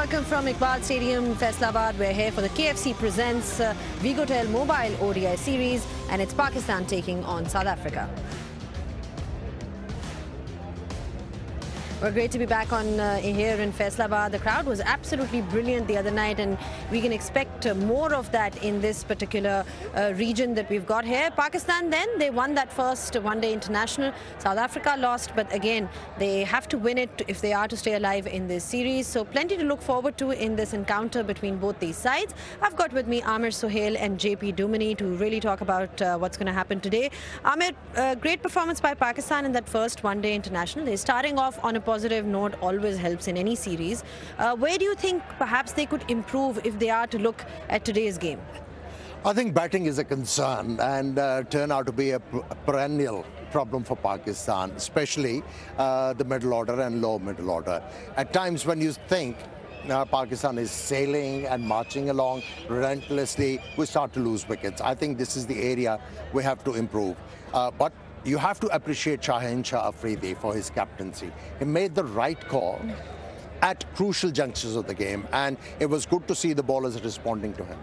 Welcome from Iqbal Stadium, Faisalabad. We're here for the KFC Presents Vigotel Mobile ODI Series, and it's Pakistan taking on South Africa. We're great to be back on here in Faisalabad. The crowd was absolutely brilliant the other night, and we can expect more of that in this particular region that we've got here. Pakistan then, they won that first one-day international. South Africa lost, but again, they have to win it if they are to stay alive in this series. So plenty to look forward to in this encounter between both these sides. I've got with me Amir Sohail and JP Dumini to really talk about what's going to happen today. Amir, great performance by Pakistan in that first one-day international. They're starting off on a positive note, always helps in any series. Where do you think perhaps they could improve if they are to look at today's game? I think batting is a concern and turn out to be a perennial problem for Pakistan, especially the middle order and low middle order. At times when you think Pakistan is sailing and marching along relentlessly, we start to lose wickets. I think this is the area we have to improve. But you have to appreciate Shaheen Shah Afridi for his captaincy. He made the right call at crucial junctures of the game, and it was good to see the bowlers responding to him.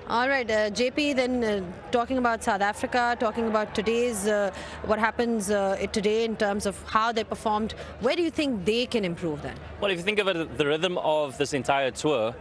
All right, JP, then talking about South Africa, talking about today's, what happens today in terms of how they performed, where do you think they can improve then? Well, if you think about the rhythm of this entire tour,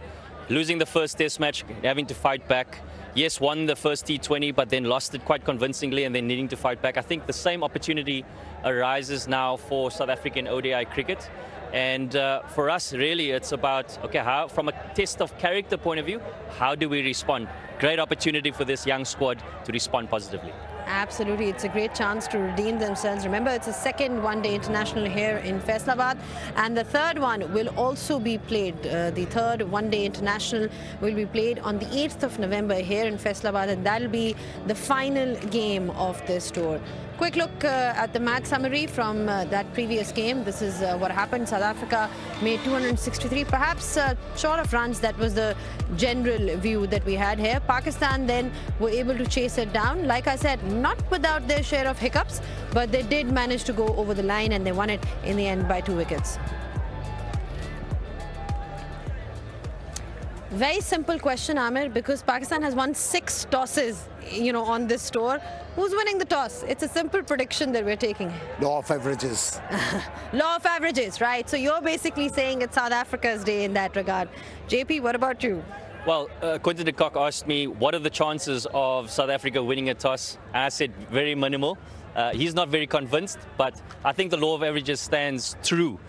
losing the first test match, having to fight back, yes, won the first T20, but then lost it quite convincingly and then needing to fight back. I think the same opportunity arises now for South African ODI cricket. And for us, really, it's about, okay, how, from a test of character point of view, how do we respond? Great opportunity for this young squad to respond positively. Absolutely, it's a great chance to redeem themselves. Remember, it's a second one-day international here in Faisalabad, and the third one will also be played. The third one-day international will be played on the 8th of November here in Faisalabad, and that'll be the final game of this tour. Quick look at the match summary from that previous game. This is what happened. South Africa made 263, perhaps short of runs. That was the general view that we had here. Pakistan then were able to chase it down. Like I said, not without their share of hiccups, but they did manage to go over the line, and they won it in the end by 2 wickets. Very simple question, Amir, because Pakistan has won 6 tosses, on this tour. Who's winning the toss? It's a simple prediction that we're taking. Law of averages. Law of averages, right? So you're basically saying it's South Africa's day in that regard. JP, what about you? Well, Quinton de Kock asked me, what are the chances of South Africa winning a toss? And I said, very minimal. He's not very convinced, but I think the law of averages stands true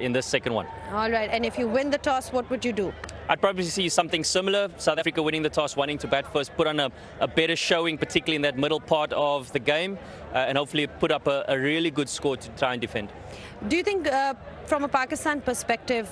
in this second one. All right, and if you win the toss, what would you do? I'd probably see something similar. South Africa winning the toss, wanting to bat first, put on a better showing, particularly in that middle part of the game, and hopefully put up a really good score to try and defend. Do you think, from a Pakistan perspective,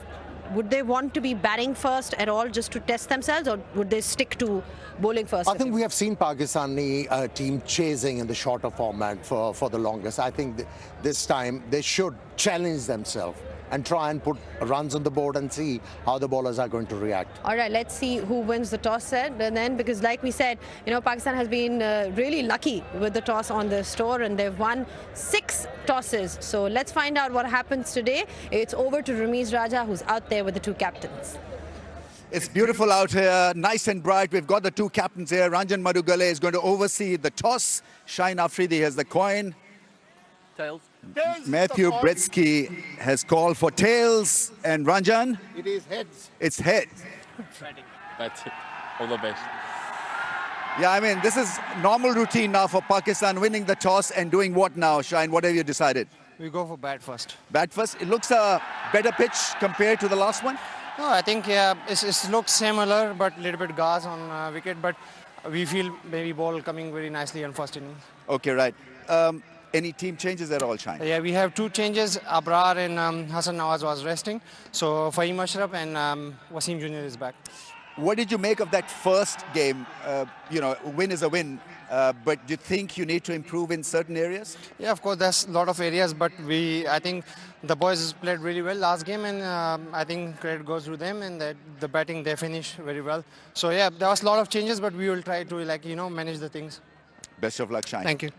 would they want to be batting first at all just to test themselves, or would they stick to bowling first? I think we have seen Pakistani team chasing in the shorter format for the longest. I think this time they should challenge themselves and try and put runs on the board and see how the bowlers are going to react. All right, let's see who wins the toss and then, because like we said, Pakistan has been really lucky with the toss on this tour, and they've won 6 tosses. So let's find out what happens today. It's over to Ramiz Raja, who's out there with the 2 captains. It's beautiful out here, nice and bright. We've got the 2 captains here. Ranjan Madugale is going to oversee the toss. Shaheen Afridi has the coin. Tails. Matthew Bretsky has called for tails, and Ranjan? It is heads. It's heads. That's it. All the best. Yeah, I mean, this is normal routine now for Pakistan, winning the toss and doing what now, Shaheen? What have you decided? We go for bat first. Bat first? It looks a better pitch compared to the last one? No, I think, yeah, it looks similar, but a little bit gas on wicket, but we feel maybe ball coming very nicely on first innings. Okay, right. Any team changes at all, Shaheen? Yeah, we have 2 changes. Abrar and Hassan Nawaz was resting. So Fahim Ashraf and Wasim Jr. is back. What did you make of that first game? Win is a win, but do you think you need to improve in certain areas? Yeah, of course, there's a lot of areas, but I think the boys played really well last game, and I think credit goes to them, and the batting, they finished very well. So yeah, there was a lot of changes, but we will try to, manage the things. Best of luck, Shaheen. Thank you.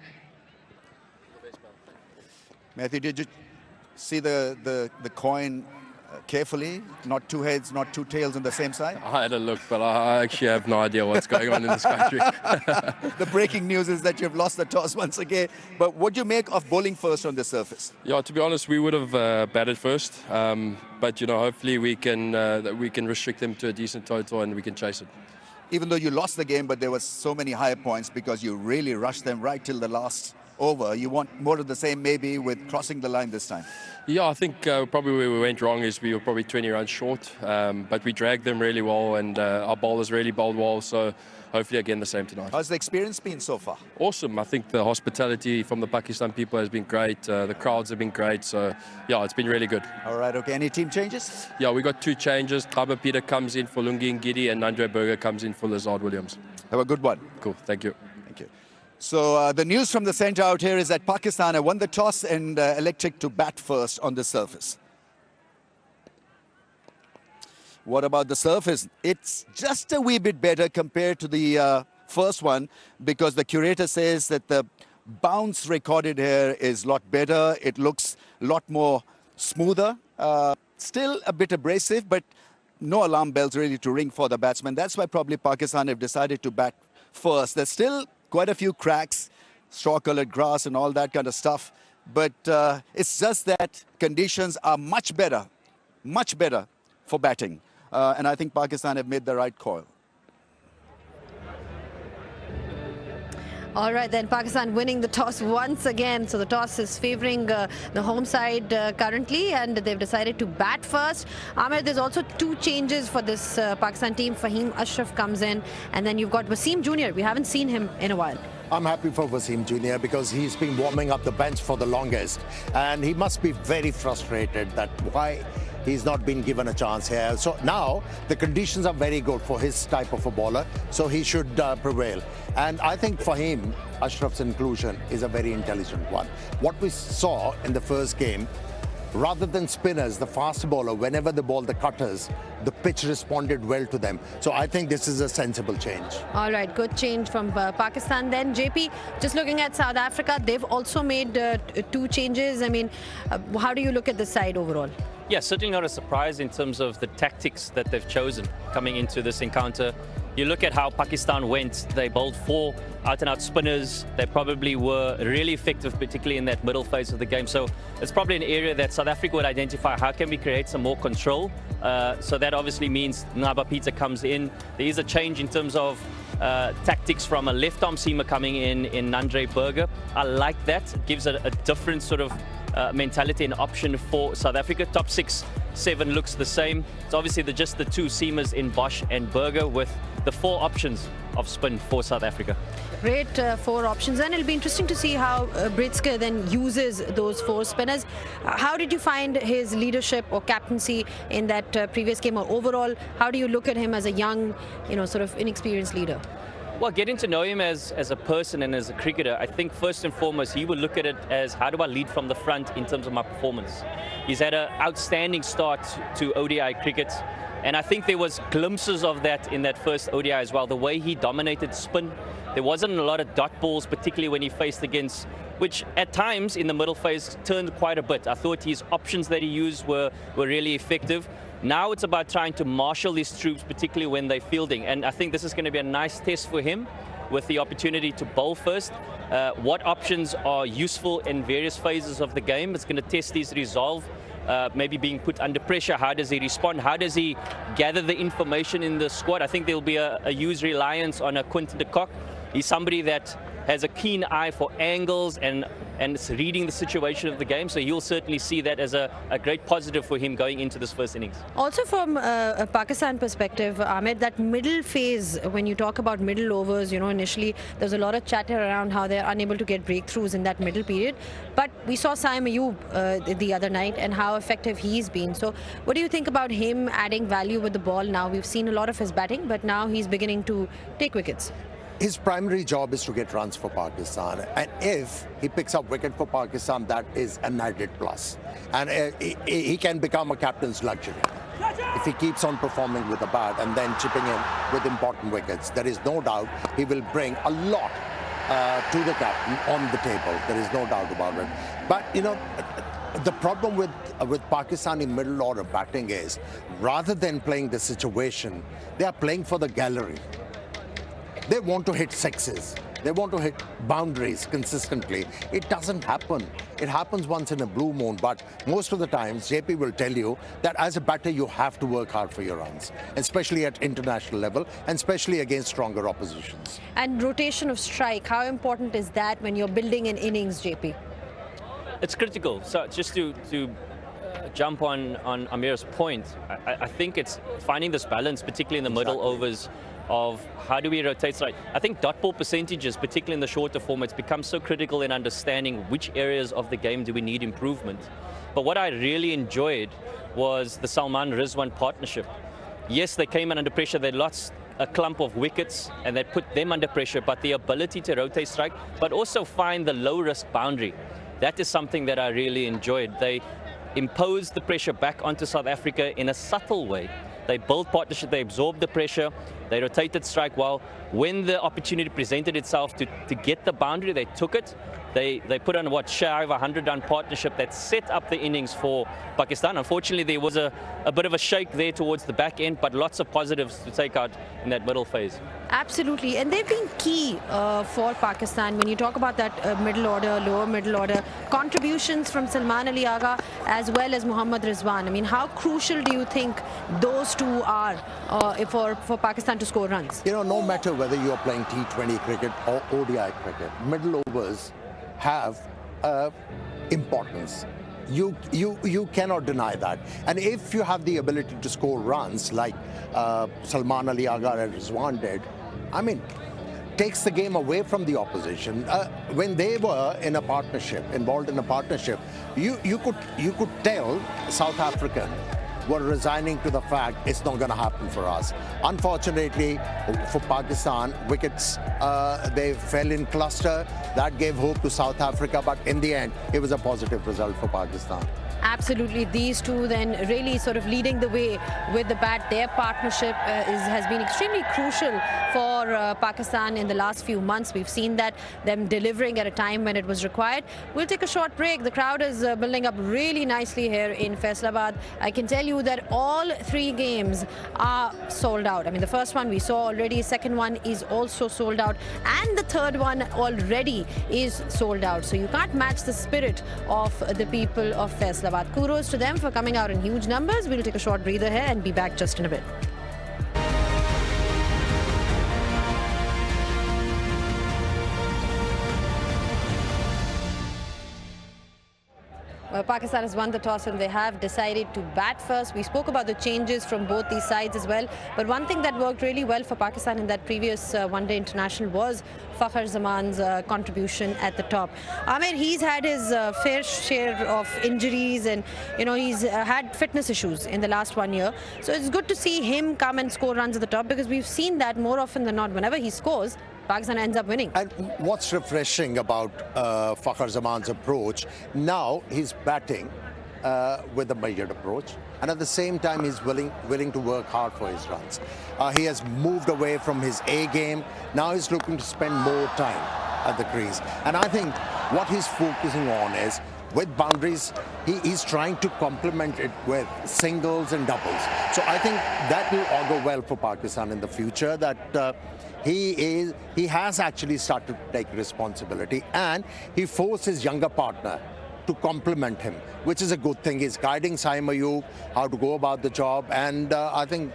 Matthew, did you see the coin carefully, not two heads, not two tails on the same side? I had a look, but I actually have no idea what's going on in this country. The breaking news is that you've lost the toss once again. But what do you make of bowling first on the surface? Yeah, to be honest, we would have batted first, but hopefully we can restrict them to a decent total and we can chase it. Even though you lost the game, but there was so many higher points because you really rushed them right till the last over. You want more of the same maybe with crossing the line this time? Yeah, I think probably where we went wrong is we were probably 20 runs short, but we dragged them really well and our bowlers really bowled well, so hopefully again the same tonight. How's the experience been so far? Awesome. I think the hospitality from the Pakistan people has been great. The crowds have been great, so yeah, it's been really good. All right, okay. Any team changes? Yeah, we got 2 changes. Taba Peter comes in for Lungi Ngidi and Andre Berger comes in for Lazard Williams. Have a good one. Cool, thank you. Thank you. So the news from the centre out here is that Pakistan have won the toss and elected to bat first on the surface. What about the surface? It's just a wee bit better compared to the first one because the curator says that the bounce recorded here is a lot better. It looks a lot more smoother. Still a bit abrasive, but no alarm bells really to ring for the batsman. That's why probably Pakistan have decided to bat first. There's still quite a few cracks, straw-colored grass and all that kind of stuff. But it's just that conditions are much better for batting. And I think Pakistan have made the right call. All right, then Pakistan winning the toss once again. So the toss is favouring the home side currently, and they've decided to bat first. Ahmed, there's also 2 changes for this Pakistan team. Fahim Ashraf comes in, and then you've got Wasim Jr. We haven't seen him in a while. I'm happy for Wasim Jr. because he's been warming up the bench for the longest, and he must be very frustrated that why he's not been given a chance here. So now the conditions are very good for his type of a bowler, so he should prevail. And I think Fahim Ashraf's inclusion is a very intelligent one. What we saw in the first game, rather than spinners, the fast bowler, whenever they ball the cutters, the pitch responded well to them. So I think this is a sensible change. All right, good change from Pakistan. Then JP, just looking at South Africa, they've also made 2 changes. I mean, how do you look at the side overall? Yeah, certainly not a surprise in terms of the tactics that they've chosen coming into this encounter. You look at how Pakistan went, they bowled 4 out-and-out spinners. They probably were really effective, particularly in that middle phase of the game. So it's probably an area that South Africa would identify, how can we create some more control? So that obviously means Ngaba Peter comes in. There is a change in terms of tactics from a left-arm seamer coming in Andre Berger. I like that. It gives a different sort of mentality and option for South Africa. Top 6, 7 looks the same. It's obviously just the 2 seamers in Bosch and Berger with the 4 options of spin for South Africa. Great 4 options, and it'll be interesting to see how Britske then uses those 4 spinners. How did you find his leadership or captaincy in that previous game, or overall, how do you look at him as a young, sort of inexperienced leader? Well, getting to know him as a person and as a cricketer, I think first and foremost, he will look at it as how do I lead from the front in terms of my performance. He's had an outstanding start to ODI cricket, and I think there was glimpses of that in that first ODI as well. The way he dominated spin, there wasn't a lot of dot balls, particularly when he faced against, which at times in the middle phase turned quite a bit. I thought his options that he used were really effective. Now it's about trying to marshal these troops, particularly when they're fielding. And I think this is going to be a nice test for him with the opportunity to bowl first. What options are useful in various phases of the game? It's going to test his resolve, maybe being put under pressure. How does he respond? How does he gather the information in the squad? I think there'll be a huge reliance on a Quinton de Kock. He's somebody that has a keen eye for angles and it's reading the situation of the game, so you'll certainly see that as a great positive for him going into this first innings. Also from a Pakistan perspective, Ahmed, that middle phase, when you talk about middle overs, initially there's a lot of chatter around how they're unable to get breakthroughs in that middle period, but we saw Saim Ayub the other night and how effective he's been. So what do you think about him adding value with the ball now? We've seen a lot of his batting, but now he's beginning to take wickets. His primary job is to get runs for Pakistan, and if he picks up wicket for Pakistan, that is an added plus, and he can become a captain's luxury if he keeps on performing with the bat and then chipping in with important wickets. There is no doubt he will bring a lot to the captain on the table. There is no doubt about it. But the problem with Pakistani middle order batting is, rather than playing the situation, they are playing for the gallery. They want to hit sixes. They want to hit boundaries consistently. It doesn't happen. It happens once in a blue moon, but most of the times, JP will tell you that as a batter, you have to work hard for your runs, especially at international level, and especially against stronger oppositions. And rotation of strike, how important is that when you're building an innings, JP? It's critical. So just to jump on Amir's point, I think it's finding this balance, particularly in the middle overs, of how do we rotate strike. I think dot ball percentages, particularly in the shorter formats, become so critical in understanding which areas of the game do we need improvement. But what I really enjoyed was the Salman Rizwan partnership. Yes, they came in under pressure, they lost a clump of wickets and that put them under pressure, but the ability to rotate strike, but also find the low risk boundary. That is something that I really enjoyed. They imposed the pressure back onto South Africa in a subtle way. They built partnership, they absorbed the pressure, they rotated strike well. When the opportunity presented itself to get the boundary, they took it. They put on what, shy of 100-run partnership that set up the innings for Pakistan. Unfortunately, there was a bit of a shake there towards the back end, but lots of positives to take out in that middle phase. Absolutely, and they've been key for Pakistan. When you talk about that middle order, lower middle order, contributions from Salman Ali Agha as well as Mohammad Rizwan. I mean, how crucial do you think those two are for Pakistan to score runs? You know, no matter whether you're playing T20 cricket or ODI cricket, middle overs have importance. You cannot deny that. And if you have the ability to score runs like Salman Ali Agha and Rizwan did, I mean, takes the game away from the opposition. When they were in a partnership, involved in a partnership, you could tell South African were resigning to the fact it's not going to happen for us. Unfortunately for Pakistan, wickets, they fell in cluster. That gave hope to South Africa, but in the end, it was a positive result for Pakistan. Absolutely, these two then really sort of leading the way with the bat. Their partnership has been extremely crucial for Pakistan in the last few months. We've seen that, them delivering at a time when it was required. We'll take a short break. The crowd is building up really nicely here in Faisalabad. I can tell you that all three games are sold out. I mean, the first one we saw already, second one is also sold out, and the third one already is sold out. So you can't match the spirit of the people of Faisalabad. Kudos to them for coming out in huge numbers. We'll take a short breather here and be back just in a bit. Pakistan has won the toss and they have decided to bat first. We spoke about the changes from both these sides as well. But one thing that worked really well for Pakistan in that previous one-day international was Fakhar Zaman's contribution at the top. Amir, he's had his fair share of injuries and, you know, he's had fitness issues in the last 1 year. So it's good to see him come and score runs at the top, because we've seen that more often than not. Whenever he scores, Pakistan ends up winning. And what's refreshing about Fakhar Zaman's approach, now he's batting with a measured approach, and at the same time he's willing to work hard for his runs. He has moved away from his A game. Now he's looking to spend more time at the crease. And I think what he's focusing on is, with boundaries, he's trying to complement it with singles and doubles. So I think that will augur well for Pakistan in the future, that he has actually started to take responsibility, and he forced his younger partner to complement him, which is a good thing. He's guiding Saim Ayub how to go about the job, and I think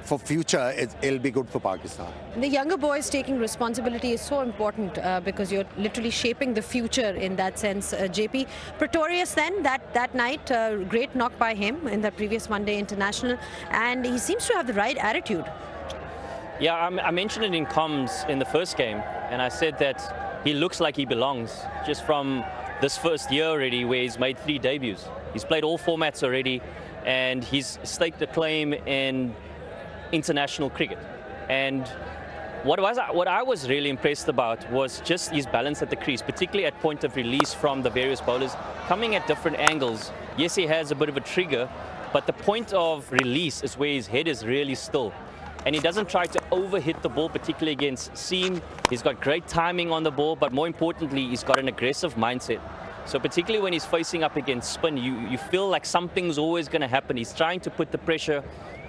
for future it'll be good for Pakistan. The younger boys taking responsibility is so important because you're literally shaping the future in that sense. JP, Pretorius then, that night, great knock by him in the previous one-day international, and he seems to have the right attitude. Yeah, I mentioned it in comms in the first game, and I said that he looks like he belongs just from this first year already, where he's made 3 debuts. He's played all formats already, and he's staked a claim in international cricket. And what I was really impressed about was just his balance at the crease, particularly at point of release from the various bowlers, coming at different angles. Yes, he has a bit of a trigger, but the point of release is where his head is really still. And he doesn't try to overhit the ball, particularly against seam. He's got great timing on the ball, but more importantly, he's got an aggressive mindset. So particularly when he's facing up against spin, you feel like something's always going to happen. He's trying to put the pressure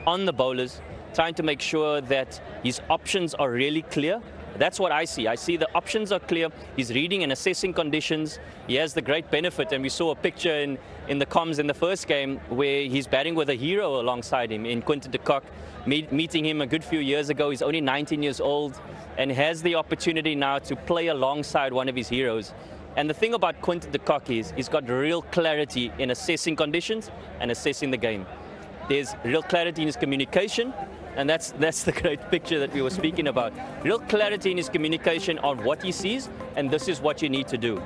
on the bowlers, trying to make sure that his options are really clear. That's what I see. I see the options are clear. He's reading and assessing conditions. He has the great benefit, and we saw a picture in the comms in the first game where he's batting with a hero alongside him in Quinton de Kock, meeting him a good few years ago. He's only 19 years old and has the opportunity now to play alongside one of his heroes. And the thing about Quinton de Kock is he's got real clarity in assessing conditions and assessing the game. There's real clarity in his communication, and that's the great picture that we were speaking about. Real clarity in his communication on what he sees, and this is what you need to do.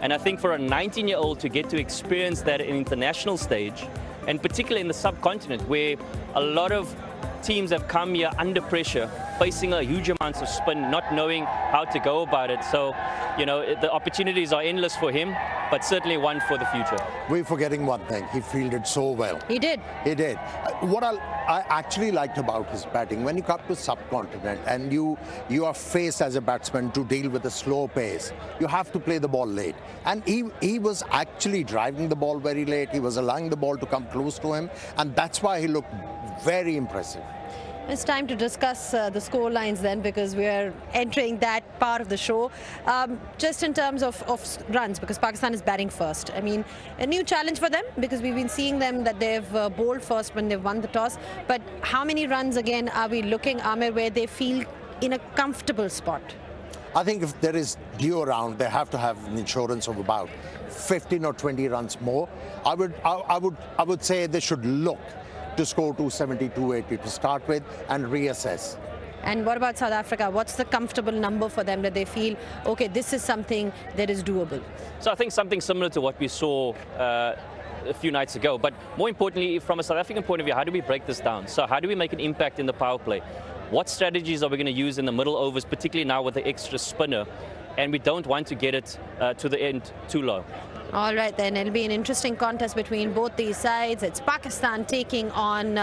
And I think for a 19-year-old to get to experience that at an international stage, and particularly in the subcontinent where a lot of teams have come here under pressure, facing a huge amounts of spin, not knowing how to go about it. So, you know, the opportunities are endless for him, but certainly one for the future. We're forgetting one thing. He fielded so well. He did. He did. What I actually liked about his batting, when you come to subcontinent and you are faced as a batsman to deal with a slow pace, you have to play the ball late. And he was actually driving the ball very late. He was allowing the ball to come close to him, and that's why he looked very impressive. It's time to discuss the score lines then, because we are entering that part of the show. Just in terms of runs, because Pakistan is batting first. I mean, a new challenge for them, because we've been seeing them that they've bowled first when they've won the toss. But how many runs again are we looking, Amir, where they feel in a comfortable spot? I think if there is due around, they have to have an insurance of about 15 or 20 runs more. I would say they should look to score 270, 280 to start with and reassess. And what about South Africa? What's the comfortable number for them that they feel, okay, this is something that is doable? So I think something similar to what we saw a few nights ago. But more importantly, from a South African point of view, how do we break this down? So how do we make an impact in the power play? What strategies are we going to use in the middle overs, particularly now with the extra spinner? And we don't want to get it to the end too low. All right, then it'll be an interesting contest between both these sides. It's Pakistan taking on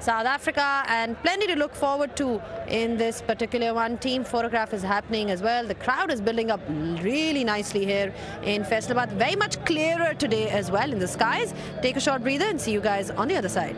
South Africa, and plenty to look forward to in this particular one. Team photograph is happening as well. The crowd is building up really nicely here in Faisalabad. Very much clearer today as well in the skies. Take a short breather and see you guys on the other side.